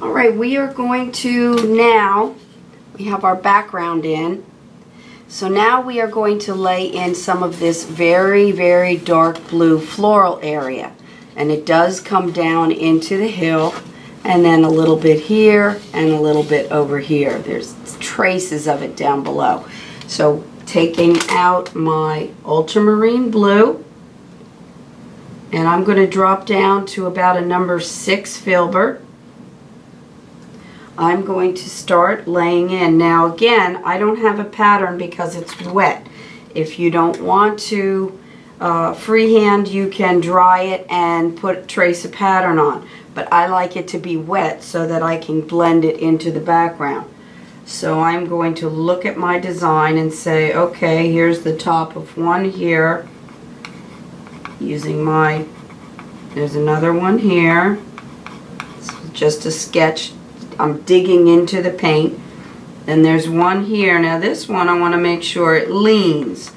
Alright, we are going to now, we have our background in. So now we are going to lay in some of this very, very dark blue floral area. And it does come down into the hill, and then a little bit here and a little bit over here. There's traces of it down below. So taking out my ultramarine blue, and I'm going to drop down to about a number 6 filbert. I'm going to start laying in. Now again, I don't have a pattern because it's wet. If you don't want to freehand, you can dry it and trace a pattern on. But I like it to be wet so that I can blend it into the background. So I'm going to look at my design and say, okay, here's the top of one here. Using there's another one here. It's just a sketch. I'm digging into the paint. Then there's one here. Now this one I want to make sure it leans.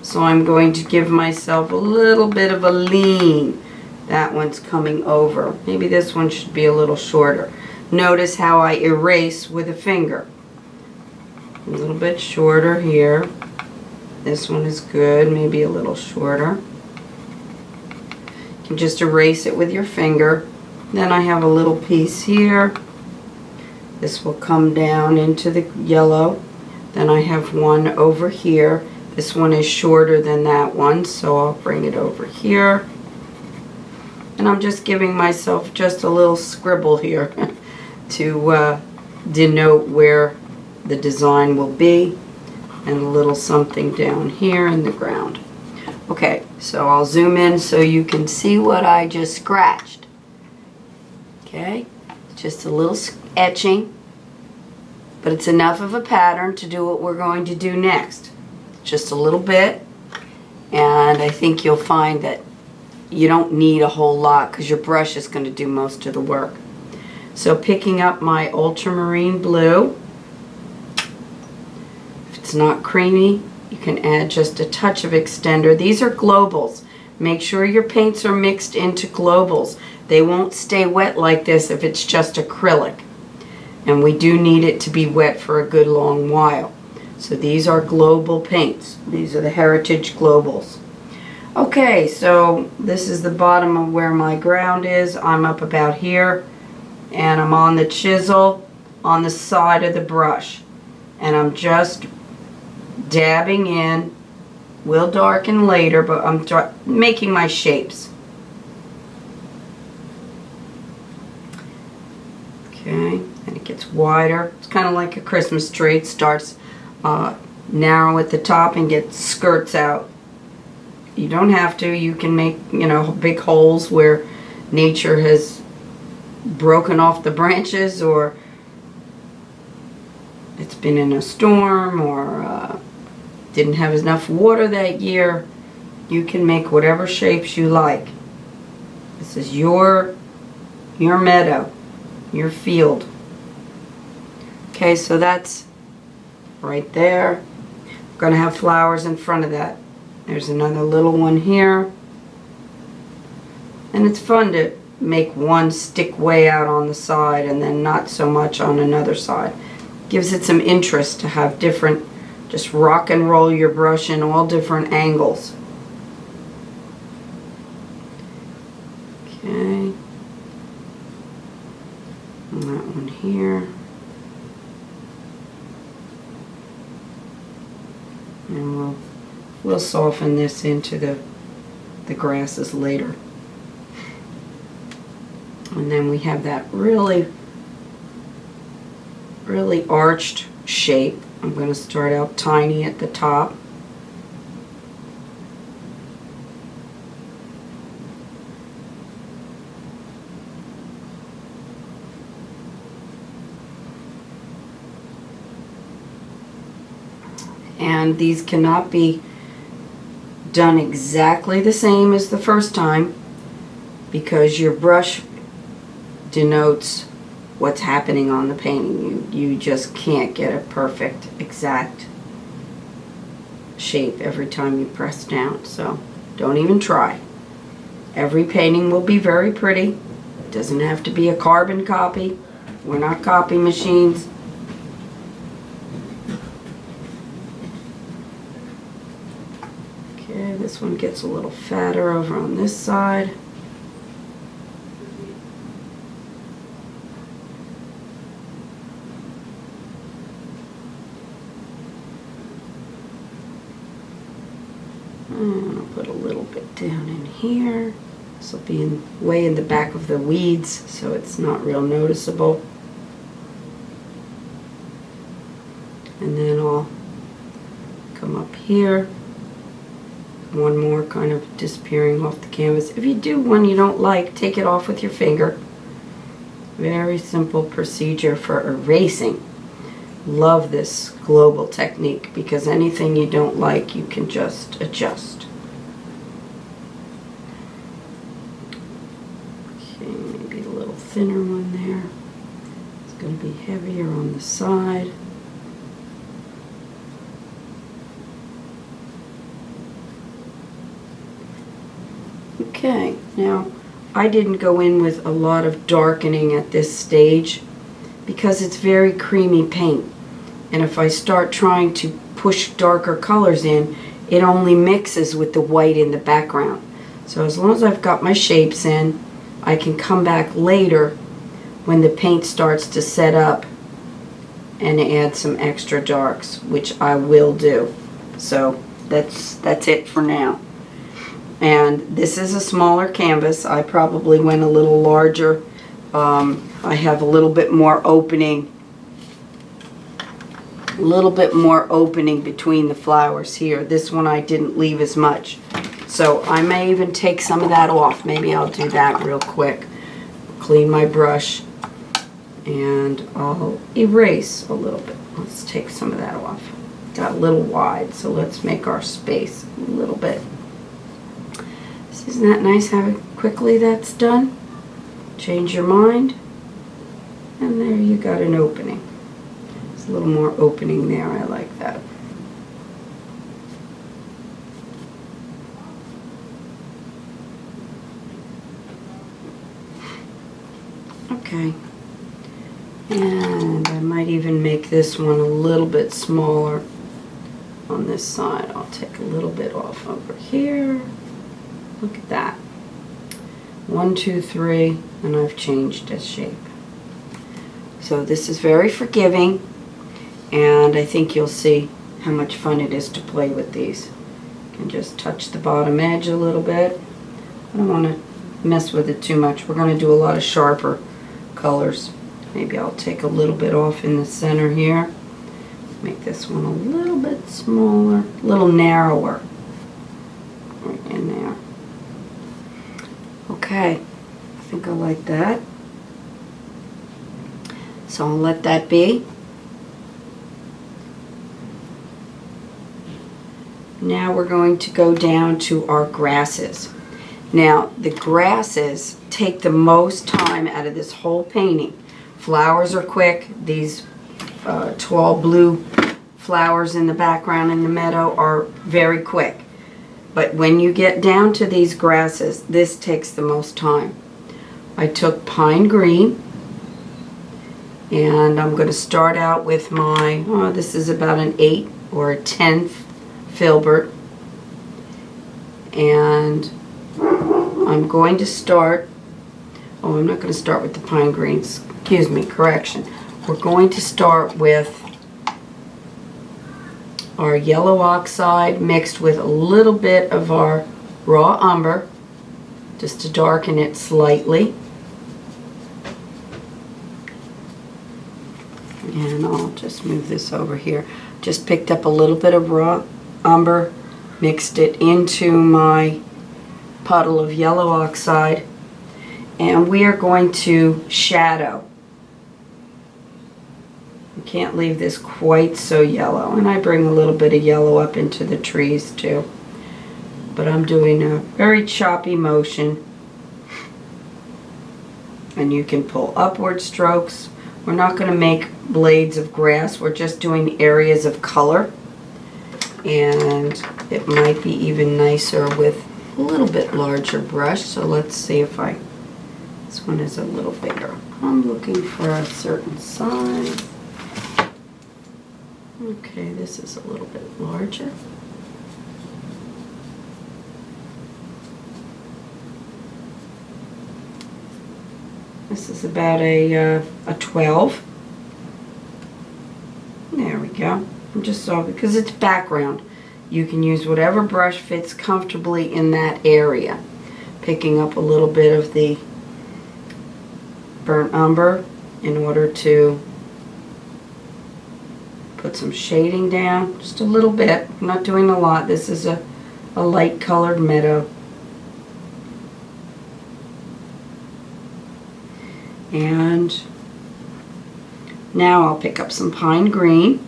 So I'm going to give myself a little bit of a lean. That one's coming over. Maybe this one should be a little shorter. Notice how I erase with a finger. A little bit shorter here. This one is good, maybe a little shorter. You can just erase it with your finger. Then I have a little piece here. This will come down into the yellow. Then I have one over here. This one is shorter than that one, so I'll bring it over here. And I'm just giving myself just a little scribble here to denote where the design will be, and a little something down here in the ground. Okay, so I'll zoom in so you can see what I just scratched. Okay, just a little etching, but it's enough of a pattern to do what we're going to do next. Just a little bit, and I think you'll find that you don't need a whole lot because your brush is going to do most of the work. So picking up my ultramarine blue, if it's not creamy, you can add just a touch of extender. These are globals. Make sure your paints are mixed into globals. They won't stay wet like this if it's just acrylic. And we do need it to be wet for a good long while. So these are global paints. These are the Heritage Globals. Okay, so this is the bottom of where my ground is. I'm up about here, and I'm on the chisel on the side of the brush. And I'm just dabbing in. Will darken later, but I'm making my shapes. Okay, and it gets wider. It's kind of like a Christmas tree. It starts narrow at the top and gets skirts out. You don't have to. You can make, big holes where nature has broken off the branches, or it's been in a storm, or didn't have enough water that year. You can make whatever shapes you like. This is your meadow, your field. Okay, so that's right there. I'm going to have flowers in front of that. There's another little one here. And it's fun to make one stick way out on the side and then not so much on another side. Gives it some interest to have different, just rock and roll your brush in all different angles. Okay. And that one here. And we'll soften this into the grasses later. And then we have that really, really arched shape. I'm going to start out tiny at the top. And these cannot be done exactly the same as the first time, because your brush denotes what's happening on the painting. You just can't get a perfect, exact shape every time you press down, so don't even try. Every painting will be very pretty. It doesn't have to be a carbon copy. We're not copy machines. Okay, this one gets a little fatter over on this side. And I'll put a little bit down in here. This will be way in the back of the weeds, so it's not real noticeable. And then I'll come up here. One more kind of disappearing off the canvas. If you do one you don't like, take it off with your finger. Very simple procedure for erasing. Love this global technique because anything you don't like you can just adjust. Okay, maybe a little thinner one there. It's going to be heavier on the side. Okay, now I didn't go in with a lot of darkening at this stage because it's very creamy paint. And if I start trying to push darker colors in, it only mixes with the white in the background. So as long as I've got my shapes in, I can come back later when the paint starts to set up and add some extra darks, which I will do. So that's it for now. And this is a smaller canvas. I probably went a little larger. I have a little bit more opening between the flowers here. This one I didn't leave as much. So I may even take some of that off. Maybe I'll do that real quick. Clean my brush and I'll erase a little bit. Let's take some of that off. Got a little wide, so let's make our space a little bit. Isn't that nice how quickly that's done? Change your mind and there you got an opening. There's a little more opening there. I like that. Okay, and I might even make this one a little bit smaller on this side. I'll take a little bit off over here. Look at that. 1, 2, 3, and I've changed its shape. So this is very forgiving, and I think you'll see how much fun it is to play with these. You can just touch the bottom edge a little bit. I don't want to mess with it too much. We're going to do a lot of sharper colors. Maybe I'll take a little bit off in the center here. Make this one a little bit smaller, a little narrower. Right in there. Okay, I think I like that. So I'll let that be. Now we're going to go down to our grasses. Now the grasses take the most time out of this whole painting. Flowers are quick. These tall blue flowers in the background in the meadow are very quick. But when you get down to these grasses, this takes the most time. I took pine green, and I'm going to start out with my, this is about an 8 or a 10th filbert. And I'm going to start, I'm not going to start with the pine greens. Excuse me, correction. We're going to start with our yellow oxide mixed with a little bit of our raw umber, just to darken it slightly. And I'll just move this over here. Just picked up a little bit of raw umber, mixed it into my puddle of yellow oxide, and we are going to shadow. You can't leave this quite so yellow, and I bring a little bit of yellow up into the trees too, but I'm doing a very choppy motion, and you can pull upward strokes. We're not going to make blades of grass, we're just doing areas of color, and it might be even nicer with a little bit larger brush. So let's see if I This one is a little bigger. I'm looking for a certain size. Okay, this is a little bit larger. This is about a 12. There we go. I'm just so, because it's background, you can use whatever brush fits comfortably in that area. Picking up a little bit of the burnt umber in order to put some shading down, just a little bit. I'm not doing a lot. This is a light colored meadow. And now I'll pick up some pine green.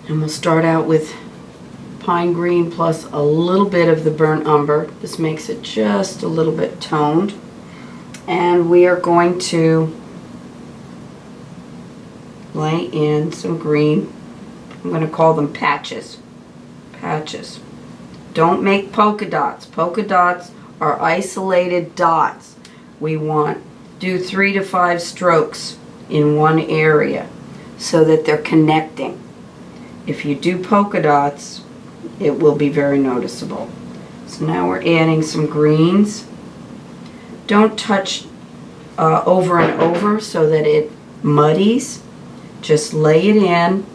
And we'll start out with pine green plus a little bit of the burnt umber. This makes it just a little bit toned. And we are going to lay in some green. I'm going to call them patches. Patches. Don't make polka dots. Polka dots are isolated dots. We want do 3 to 5 strokes in one area so that they're connecting. If you do polka dots, it will be very noticeable. So now we're adding some greens. Don't touch over and over so that it muddies. Just lay it in,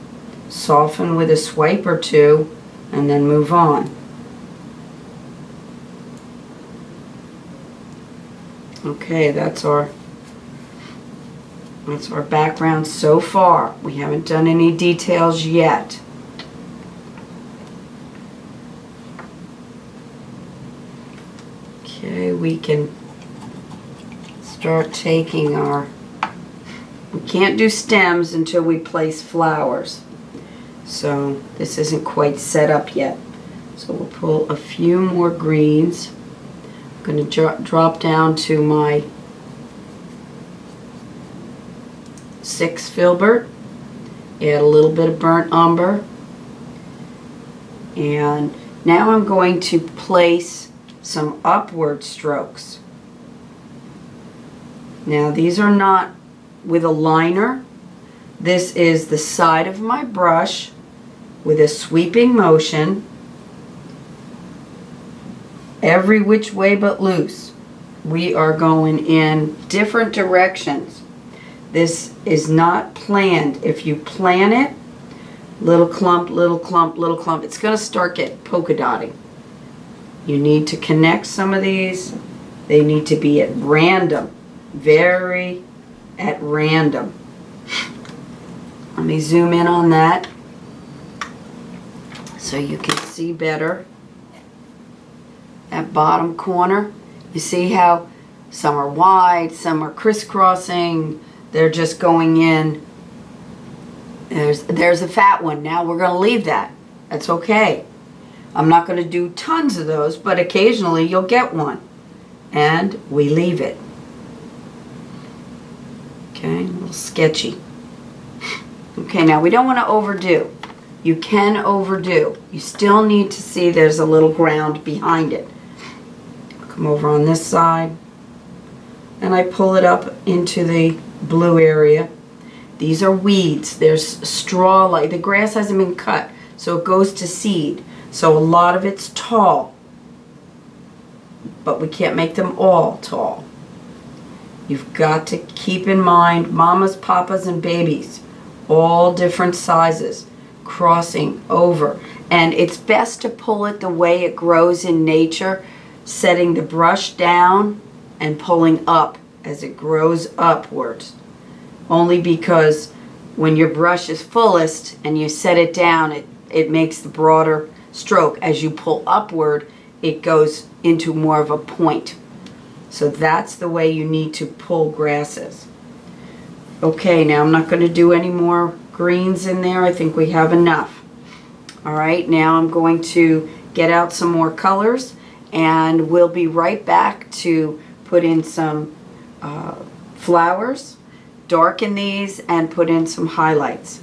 soften with a swipe or two, and then move on. Okay, that's our background so far. We haven't done any details yet. Okay, we can start taking our, we can't do stems until we place flowers. So this isn't quite set up yet. So we'll pull a few more greens. I'm going to drop down to my 6 filbert, add a little bit of burnt umber, and now I'm going to place some upward strokes. Now these are not with a liner. This is the side of my brush with a sweeping motion, every which way but loose. We are going in different directions. This is not planned. If you plan it, little clump, little clump, little clump, it's going to start get polka dotting. You need to connect some of these. They need to be at random, very at random. Let me zoom in on that so you can see better. That bottom corner, you see how some are wide, some are crisscrossing. They're just going in. There's a fat one. Now we're going to leave that. That's okay. I'm not going to do tons of those, but occasionally you'll get one. And we leave it. Okay, a little sketchy. Okay, now we don't want to overdo. You can overdo. You still need to see there's a little ground behind it. Come over on this side. And I pull it up into the blue area. These are weeds. There's straw, like the grass hasn't been cut, so it goes to seed. So a lot of it's tall, but we can't make them all tall. You've got to keep in mind mamas, papas, and babies, all different sizes, crossing over. And it's best to pull it the way it grows in nature, setting the brush down and pulling up as it grows upwards. Only because when your brush is fullest and you set it down, it makes the broader stroke. As you pull upward, it goes into more of a point. So that's the way you need to pull grasses. Okay, now I'm not going to do any more greens in there. I think we have enough. All right, now I'm going to get out some more colors, and we'll be right back to put in some flowers, darken these, and put in some highlights.